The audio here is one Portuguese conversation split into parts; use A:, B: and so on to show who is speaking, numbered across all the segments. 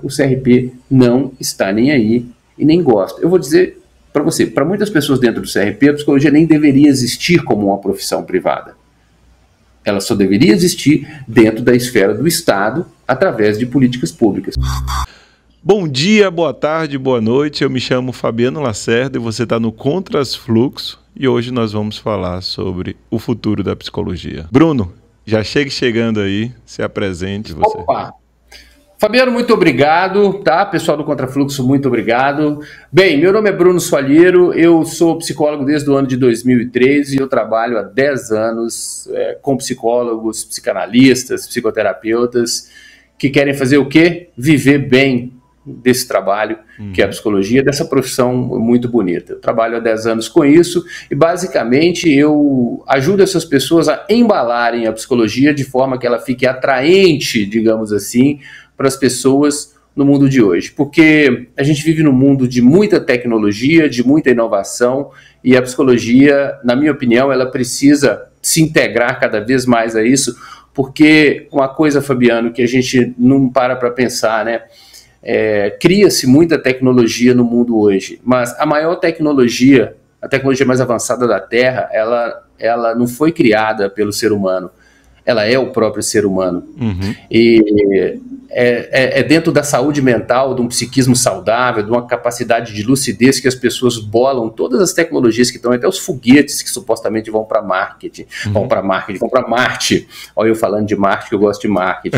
A: o CRP não está nem aí e nem gosta. Eu vou dizer para você, para muitas pessoas dentro do CRP, a psicologia nem deveria existir como uma profissão privada. Ela só deveria existir dentro da esfera do Estado, através de políticas públicas.
B: Bom dia, boa tarde, boa noite. Eu me chamo Fabiano Lacerda e você está no Contrafluxo. E hoje nós vamos falar sobre o futuro da psicologia. Bruno, já chegando aí, se apresente você.
A: Opa! Fabiano, muito obrigado, tá? Pessoal do Contrafluxo, muito obrigado. Bem, meu nome é Bruno Soalheiro, eu sou psicólogo desde o ano de 2013 e eu trabalho há 10 anos com psicólogos, psicanalistas, psicoterapeutas que querem fazer o quê? Viver bem desse trabalho, que é a psicologia, dessa profissão muito bonita. Eu trabalho há 10 anos com isso e basicamente eu ajudo essas pessoas a embalarem a psicologia de forma que ela fique atraente, digamos assim, para as pessoas no mundo de hoje. Porque a gente vive num mundo de muita tecnologia, de muita inovação e a psicologia, na minha opinião, ela precisa se integrar cada vez mais a isso, porque uma coisa, Fabiano, que a gente não para pensar, né? Cria-se muita tecnologia no mundo hoje, mas a maior tecnologia, a tecnologia mais avançada da Terra, ela não foi criada pelo ser humano, ela é o próprio ser humano. E dentro da saúde mental, de um psiquismo saudável, de uma capacidade de lucidez que as pessoas bolam todas as tecnologias que estão, até os foguetes que supostamente vão para marketing, vão para Marte. Olha eu falando de marketing, eu gosto de marketing.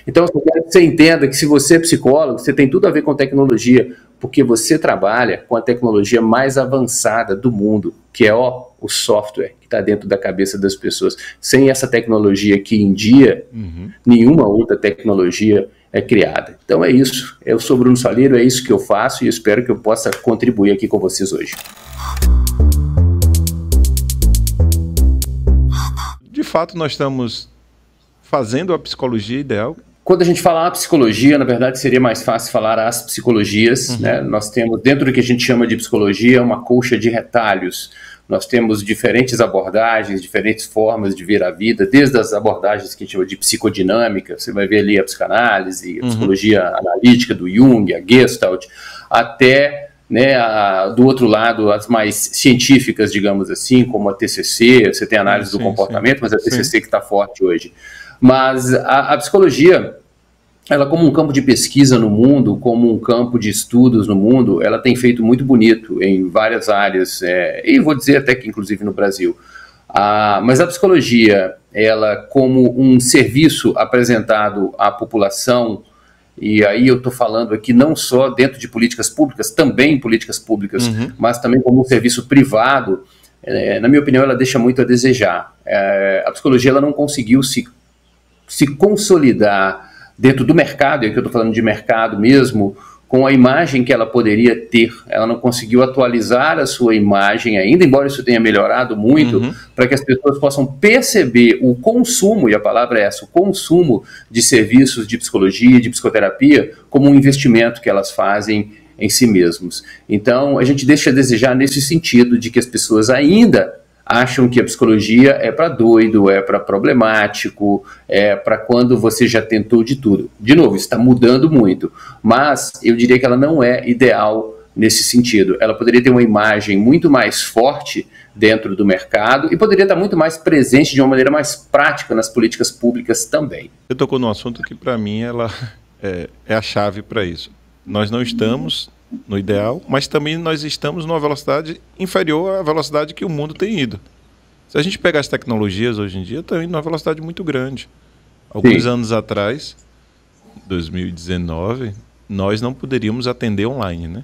A: Então, eu quero que você entenda que se você é psicólogo, você tem tudo a ver com tecnologia, porque você trabalha com a tecnologia mais avançada do mundo, que é o software que está dentro da cabeça das pessoas. Sem essa tecnologia aqui em dia, nenhuma outra tecnologia é criada. Então é isso. Eu sou Bruno Soalheiro, é isso que eu faço e eu espero que eu possa contribuir aqui com vocês hoje.
B: De fato, nós estamos fazendo a psicologia ideal.
A: Quando a gente fala a psicologia, na verdade seria mais fácil falar as psicologias, né? Nós temos, dentro do que a gente chama de psicologia, uma colcha de retalhos. Nós temos diferentes abordagens, diferentes formas de ver a vida, desde as abordagens que a gente chama de psicodinâmica, você vai ver ali a psicanálise, a psicologia analítica do Jung, a Gestalt, até, né, do outro lado, as mais científicas, digamos assim, como a TCC, você tem a análise do comportamento, mas é a TCC que está forte hoje. Mas a psicologia, ela como um campo de pesquisa no mundo, como um campo de estudos no mundo, ela tem feito muito bonito em várias áreas, e vou dizer até que inclusive no Brasil. Mas a psicologia, ela como um serviço apresentado à população, e aí eu estou falando aqui não só dentro de políticas públicas, também em políticas públicas, mas também como um serviço privado, na minha opinião, ela deixa muito a desejar. A psicologia ela não conseguiu se consolidar dentro do mercado, e aqui eu estou falando de mercado mesmo, com a imagem que ela poderia ter. Ela não conseguiu atualizar a sua imagem ainda, embora isso tenha melhorado muito, para que as pessoas possam perceber o consumo, e a palavra é essa, o consumo de serviços de psicologia, de psicoterapia, como um investimento que elas fazem em si mesmos. Então, a gente deixa a desejar nesse sentido de que as pessoas ainda acham que a psicologia é para doido, é para problemático, é para quando você já tentou de tudo. De novo, isso está mudando muito, mas eu diria que ela não é ideal nesse sentido. Ela poderia ter uma imagem muito mais forte dentro do mercado e poderia estar muito mais presente de uma maneira mais prática nas políticas públicas também.
B: Você tocou num assunto que, para mim, ela é a chave para isso. Nós não estamos no ideal, mas também nós estamos numa velocidade inferior à velocidade que o mundo tem ido. Se a gente pegar as tecnologias hoje em dia, estão indo numa velocidade muito grande. Alguns anos atrás, 2019, nós não poderíamos atender online, né?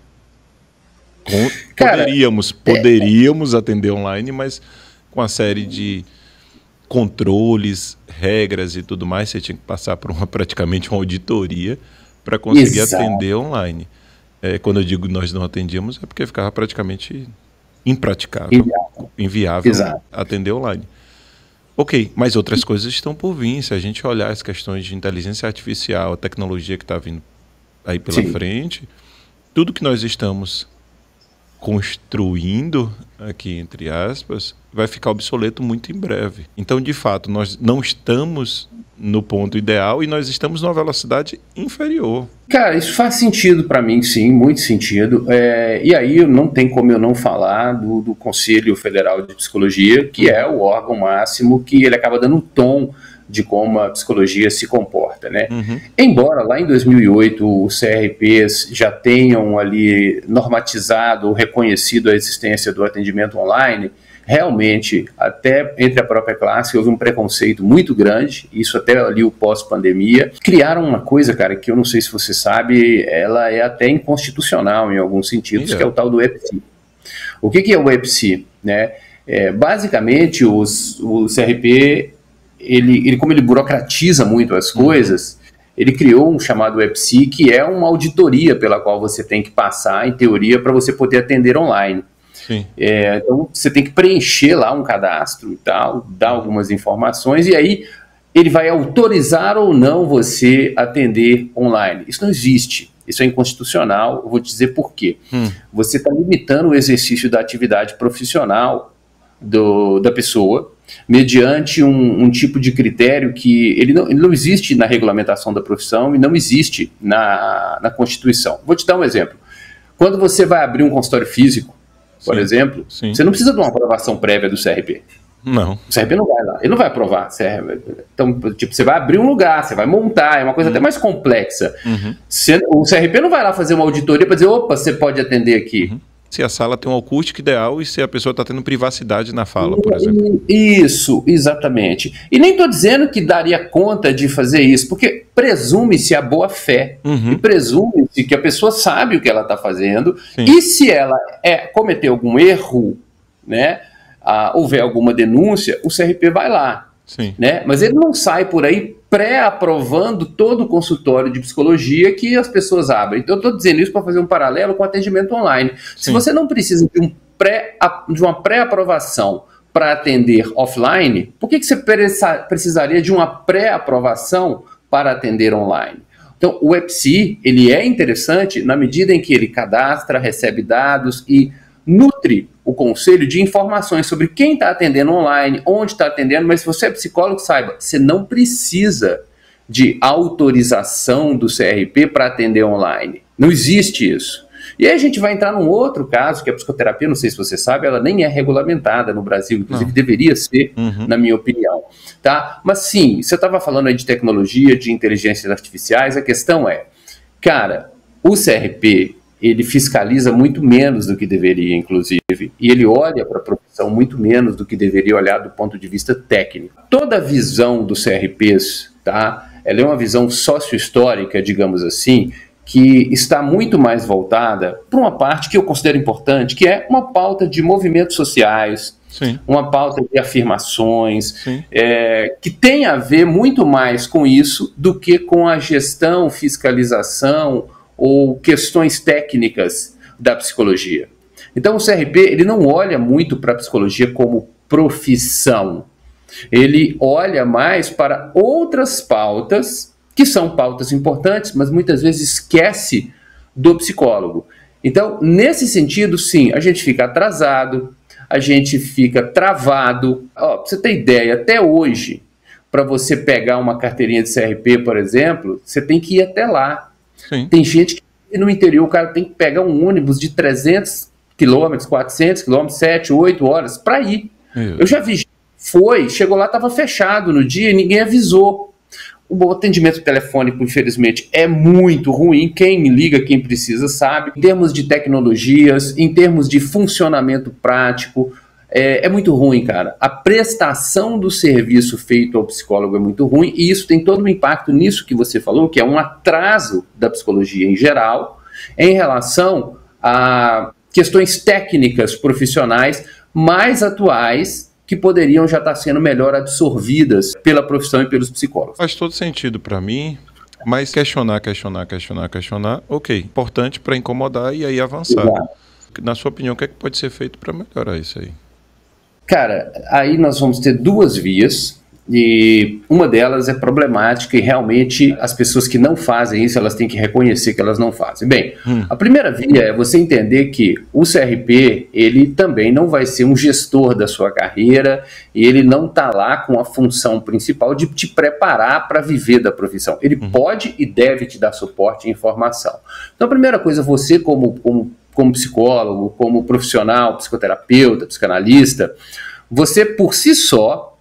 B: Poderíamos atender online, mas com uma série de controles, regras e tudo mais, você tinha que passar por praticamente uma auditoria para conseguir atender online. Quando eu digo nós não atendíamos, é porque ficava praticamente impraticável, inviável atender online. Ok, mas outras coisas estão por vir. Se a gente olhar as questões de inteligência artificial, a tecnologia que está vindo aí pela frente, tudo que nós estamos construindo, aqui entre aspas, vai ficar obsoleto muito em breve. Então, de fato, nós não estamos no ponto ideal e nós estamos numa velocidade inferior.
A: Cara, isso faz sentido para mim, sim, muito sentido. E aí não tem como eu não falar do Conselho Federal de Psicologia, que é o órgão máximo que ele acaba dando um tom de como a psicologia se comporta, né? Embora lá em 2008 os CRPs já tenham ali normatizado ou reconhecido a existência do atendimento online, realmente, até entre a própria classe, houve um preconceito muito grande, isso até ali o pós-pandemia. Criaram uma coisa, cara, que eu não sei se você sabe, ela é até inconstitucional em alguns sentidos, que é o tal do EPSI. O que é o EPSI? Né? Basicamente, o CRP, como ele burocratiza muito as coisas, ele criou um chamado EPSI, que é uma auditoria pela qual você tem que passar, em teoria, para você poder atender online. Então você tem que preencher lá um cadastro e tal, dar algumas informações e aí ele vai autorizar ou não você atender online. Isso não existe, isso é inconstitucional, eu vou te dizer por quê. Você está limitando o exercício da atividade profissional da pessoa mediante um tipo de critério que ele não existe na regulamentação da profissão e não existe na Constituição. Vou te dar um exemplo. Quando você vai abrir um consultório físico, por exemplo, você não precisa de uma aprovação prévia do CRP.
B: Não.
A: O CRP não vai lá, ele não vai aprovar. Então, tipo, você vai abrir um lugar, você vai montar, é uma coisa até mais complexa. O CRP não vai lá fazer uma auditoria para dizer, opa, você pode atender aqui.
B: Se a sala tem um acústico ideal e se a pessoa está tendo privacidade na fala, por exemplo.
A: Isso, exatamente. E nem estou dizendo que daria conta de fazer isso, porque presume-se a boa fé. E presume-se que a pessoa sabe o que ela está fazendo. E se ela cometer algum erro, né, houver alguma denúncia, o CRP vai lá. Né? Mas ele não sai por aí pré-aprovando todo o consultório de psicologia que as pessoas abrem. Então eu estou dizendo isso para fazer um paralelo com o atendimento online. Se você não precisa de uma pré-aprovação para atender offline, por que você precisaria de uma pré-aprovação para atender online? Então o EPSI ele é interessante na medida em que ele cadastra, recebe dados e nutre o conselho de informações sobre quem está atendendo online, onde está atendendo, mas se você é psicólogo, saiba, você não precisa de autorização do CRP para atender online. Não existe isso. E aí a gente vai entrar num outro caso, que a psicoterapia, não sei se você sabe, ela nem é regulamentada no Brasil, inclusive deveria ser, na minha opinião. Tá? Mas sim, você estava falando aí de tecnologia, de inteligências artificiais, a questão é, cara, o CRP, ele fiscaliza muito menos do que deveria, inclusive, e ele olha para a profissão muito menos do que deveria olhar do ponto de vista técnico. Toda a visão dos CRPs, tá? Ela é uma visão sócio-histórica, digamos assim, que está muito mais voltada para uma parte que eu considero importante, que é uma pauta de movimentos sociais, uma pauta de afirmações, que tem a ver muito mais com isso do que com a gestão, fiscalização ou questões técnicas da psicologia. Então o CRP ele não olha muito para a psicologia como profissão, ele olha mais para outras pautas, que são pautas importantes, mas muitas vezes esquece do psicólogo. Então, nesse sentido, sim, a gente fica atrasado, a gente fica travado. Pra você ter ideia, até hoje, para você pegar uma carteirinha de CRP, por exemplo, você tem que ir até lá. Tem gente que no interior o cara tem que pegar um ônibus de 300 quilômetros, 400 quilômetros, 7, 8 horas para ir. Eu já vi, chegou lá, estava fechado no dia e ninguém avisou. O atendimento telefônico, infelizmente, é muito ruim. Quem me liga, quem precisa, sabe. Em termos de tecnologias, em termos de funcionamento prático, é muito ruim, cara. A prestação do serviço feito ao psicólogo é muito ruim e isso tem todo um impacto nisso que você falou, que é um atraso da psicologia em geral em relação a questões técnicas profissionais mais atuais que poderiam já estar sendo melhor absorvidas pela profissão e pelos psicólogos.
B: Faz todo sentido para mim, mas questionar, ok, importante para incomodar e aí avançar. Exato. Na sua opinião, o que é que pode ser feito para melhorar isso aí?
A: Cara, aí nós vamos ter duas vias. E uma delas é problemática e realmente as pessoas que não fazem isso, elas têm que reconhecer que elas não fazem. Bem, a primeira via é você entender que o CRP, ele também não vai ser um gestor da sua carreira e ele não está lá com a função principal de te preparar para viver da profissão. Ele pode e deve te dar suporte e informação. Então, a primeira coisa, você como psicólogo, como profissional, psicoterapeuta, psicanalista, você por si só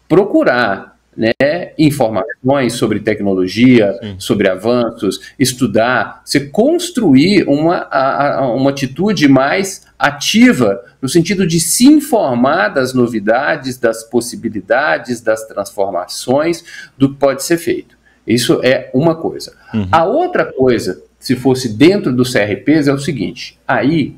A: procurar, né, informações sobre tecnologia, sobre avanços, estudar, você construir uma atitude mais ativa no sentido de se informar das novidades, das possibilidades, das transformações, do que pode ser feito. Isso é uma coisa. A outra coisa, se fosse dentro do CRPs, é o seguinte, aí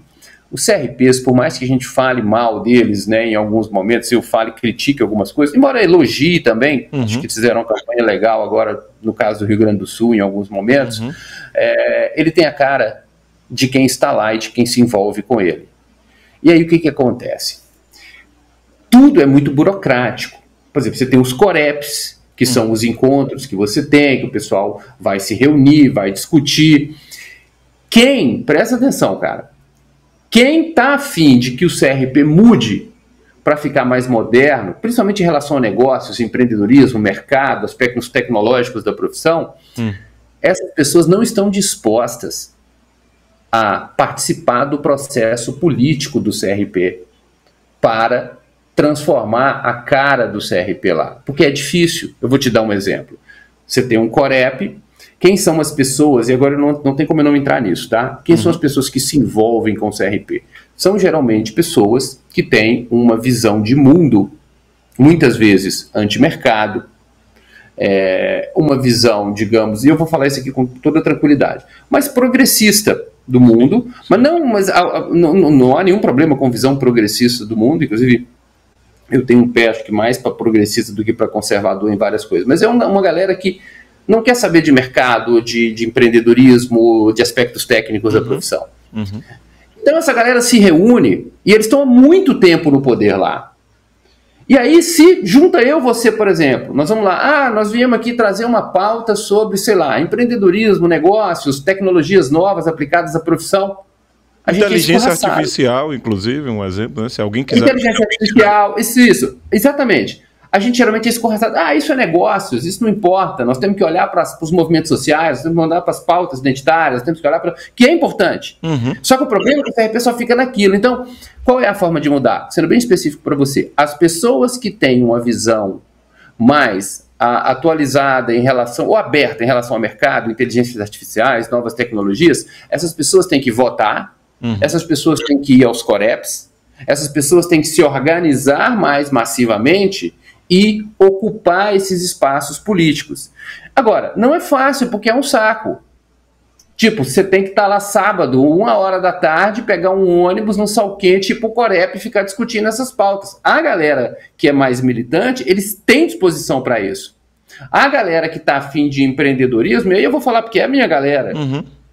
A: os CRPs, por mais que a gente fale mal deles, né, em alguns momentos, eu fale, critique algumas coisas, embora elogie também, acho que fizeram uma campanha legal agora, no caso do Rio Grande do Sul, em alguns momentos, ele tem a cara de quem está lá e de quem se envolve com ele. E aí o que acontece? Tudo é muito burocrático. Por exemplo, você tem os COREPs, que são os encontros que você tem, que o pessoal vai se reunir, vai discutir. Presta atenção, cara, quem está afim de que o CRP mude para ficar mais moderno, principalmente em relação a negócios, empreendedorismo, mercado, aspectos tecnológicos da profissão, essas pessoas não estão dispostas a participar do processo político do CRP para transformar a cara do CRP lá. Porque é difícil. Eu vou te dar um exemplo. Você tem um COREP. Quem são as pessoas, e agora não tem como eu não entrar nisso, tá? Quem são as pessoas que se envolvem com o CRP? São geralmente pessoas que têm uma visão de mundo, muitas vezes anti-mercado, uma visão, digamos, e eu vou falar isso aqui com toda tranquilidade, mas progressista do mundo, mas não há nenhum problema com visão progressista do mundo, inclusive eu tenho um pé, acho que mais para progressista do que para conservador em várias coisas, mas é uma galera que não quer saber de mercado, de empreendedorismo, de aspectos técnicos da profissão. Então essa galera se reúne e eles estão há muito tempo no poder lá. E aí se junta você, por exemplo, nós vamos lá, nós viemos aqui trazer uma pauta sobre, sei lá, empreendedorismo, negócios, tecnologias novas aplicadas à profissão.
B: Inteligência artificial, inclusive, um exemplo, né? Se alguém quiser...
A: Inteligência artificial, isso, exatamente. A gente geralmente é escorraçado. Isso é negócios, isso não importa. Nós temos que olhar para os movimentos sociais, nós temos que olhar para as pautas identitárias, nós temos que olhar para... que é importante. Só que o problema é que o CRP só fica naquilo. Então, qual é a forma de mudar? Sendo bem específico para você. As pessoas que têm uma visão mais atualizada em relação, ou aberta em relação ao mercado, inteligências artificiais, novas tecnologias, essas pessoas têm que votar, essas pessoas têm que ir aos COREPs, essas pessoas têm que se organizar mais massivamente e ocupar esses espaços políticos. Agora, não é fácil, porque é um saco. Tipo, você tem que estar lá sábado, 1h da tarde, pegar um ônibus num sol quente, ir pro COREP e ficar discutindo essas pautas. A galera que é mais militante, eles têm disposição para isso. A galera que está afim de empreendedorismo, e aí eu vou falar porque é a minha galera,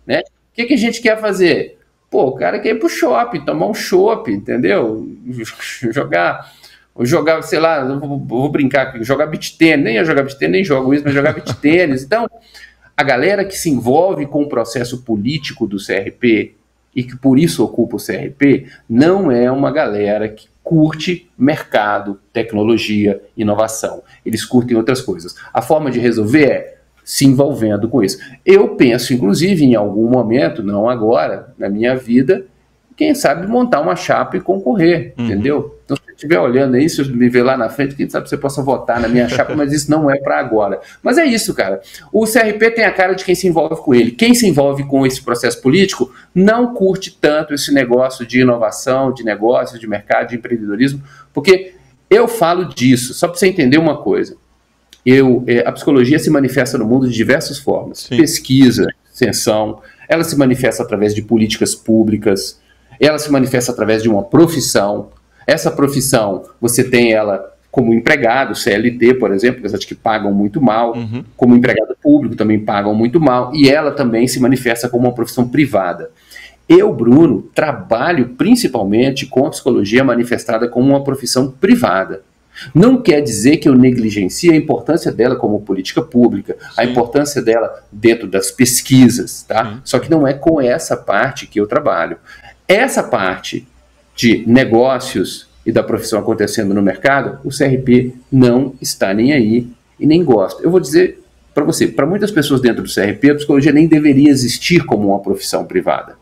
A: né? O que a gente quer fazer? Pô, o cara quer ir pro shopping, tomar um chopp, entendeu? Jogar, sei lá, vou brincar, jogar beach tênis, nem ia jogar beach tênis, nem jogo isso, mas jogar beach tênis. Então, a galera que se envolve com o processo político do CRP e que por isso ocupa o CRP, não é uma galera que curte mercado, tecnologia, inovação. Eles curtem outras coisas. A forma de resolver é se envolvendo com isso. Eu penso, inclusive, em algum momento, não agora, na minha vida, quem sabe montar uma chapa e concorrer, entendeu? Então, se você estiver olhando aí, se eu me ver lá na frente, quem sabe você possa votar na minha chapa, mas isso não é para agora. Mas é isso, cara. O CRP tem a cara de quem se envolve com ele. Quem se envolve com esse processo político não curte tanto esse negócio de inovação, de negócio, de mercado, de empreendedorismo, porque eu falo disso, só para você entender uma coisa. A psicologia se manifesta no mundo de diversas formas. Sim. Pesquisa, extensão, ela se manifesta através de políticas públicas, ela se manifesta através de uma profissão. Essa profissão, você tem ela como empregado, CLT, por exemplo, apesar de que pagam muito mal, como empregado público também pagam muito mal, e ela também se manifesta como uma profissão privada. Eu, Bruno, trabalho principalmente com a psicologia manifestada como uma profissão privada. Não quer dizer que eu negligencie a importância dela como política pública, a importância dela dentro das pesquisas, tá? Só que não é com essa parte que eu trabalho. Essa parte de negócios e da profissão acontecendo no mercado, o CRP não está nem aí e nem gosta. Eu vou dizer para você, para muitas pessoas dentro do CRP, a psicologia nem deveria existir como uma profissão privada.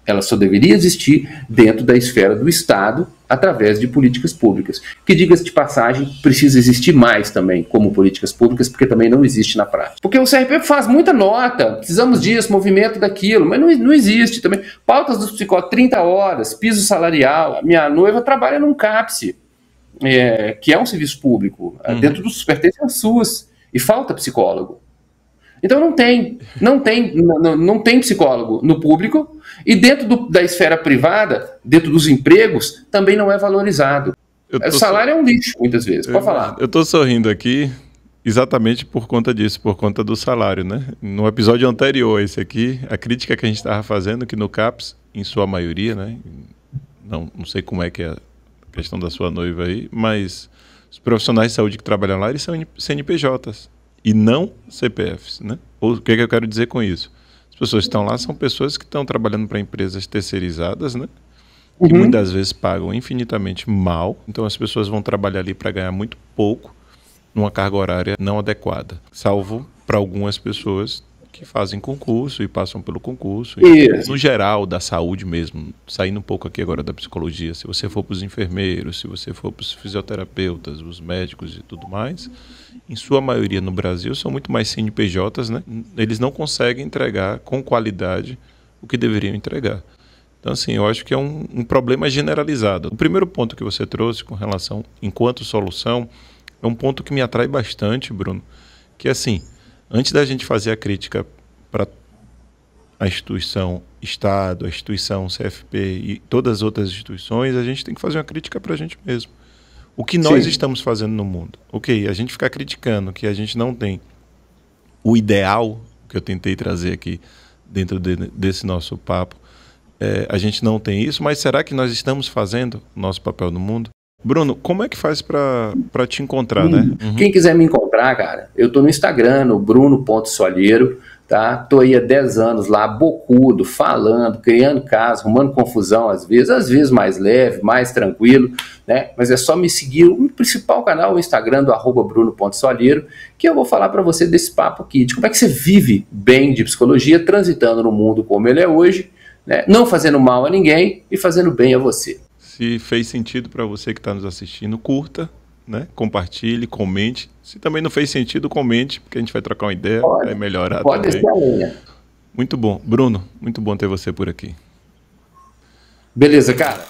A: Ela só deveria existir dentro da esfera do Estado, através de políticas públicas. Que, diga-se de passagem, precisa existir mais também como políticas públicas, porque também não existe na prática. Porque o CRP faz muita nota, precisamos disso, movimento daquilo, mas não existe também. Pautas dos psicólogos, 30 horas, piso salarial. Minha noiva trabalha num CAPS, que é um serviço público, dentro dos pertence às SUS, e falta psicólogo. Então não tem psicólogo no público, e dentro da esfera privada, dentro dos empregos, também não é valorizado. O salário é um lixo, muitas vezes. Pode falar.
B: Eu estou sorrindo aqui exatamente por conta disso, por conta do salário, né? No episódio anterior a esse aqui, a crítica que a gente estava fazendo, que no CAPS, em sua maioria, né? Não sei como é que é a questão da sua noiva aí, mas os profissionais de saúde que trabalham lá, eles são CNPJs. E não CPFs, né? O que eu quero dizer com isso? As pessoas que estão lá são pessoas que estão trabalhando para empresas terceirizadas, né? Que muitas vezes pagam infinitamente mal. Então as pessoas vão trabalhar ali para ganhar muito pouco, numa carga horária não adequada. Salvo para algumas pessoas que fazem concurso e passam pelo concurso. E, no geral, da saúde mesmo, saindo um pouco aqui agora da psicologia, se você for para os enfermeiros, se você for para os fisioterapeutas, os médicos e tudo mais, em sua maioria no Brasil, são muito mais CNPJs, né? Eles não conseguem entregar com qualidade o que deveriam entregar. Então, assim, eu acho que é um problema generalizado. O primeiro ponto que você trouxe com relação, enquanto solução, é um ponto que me atrai bastante, Bruno, que é assim, antes da gente fazer a crítica para a instituição Estado, a instituição CFP e todas as outras instituições, a gente tem que fazer uma crítica para a gente mesmo. O que nós estamos fazendo no mundo? Ok, a gente ficar criticando que a gente não tem o ideal, que eu tentei trazer aqui dentro desse nosso papo, a gente não tem isso, mas será que nós estamos fazendo o nosso papel no mundo? Bruno, como é que faz para te encontrar, né?
A: Quem quiser me encontrar, cara, eu tô no Instagram, no bruno.soalheiro, tá? Tô aí há 10 anos lá, bocudo, falando, criando casos, arrumando confusão às vezes mais leve, mais tranquilo, né? Mas é só me seguir o principal canal, o Instagram do @bruno.soalheiro, que eu vou falar para você desse papo aqui, de como é que você vive bem de psicologia, transitando no mundo como ele é hoje, né? Não fazendo mal a ninguém e fazendo bem a você.
B: Se fez sentido para você que está nos assistindo, curta, né? Compartilhe, comente. Se também não fez sentido, comente, porque a gente vai trocar uma ideia, vai melhorar também.
A: Pode ser a linha.
B: Muito bom. Bruno, muito bom ter você por aqui.
A: Beleza, cara.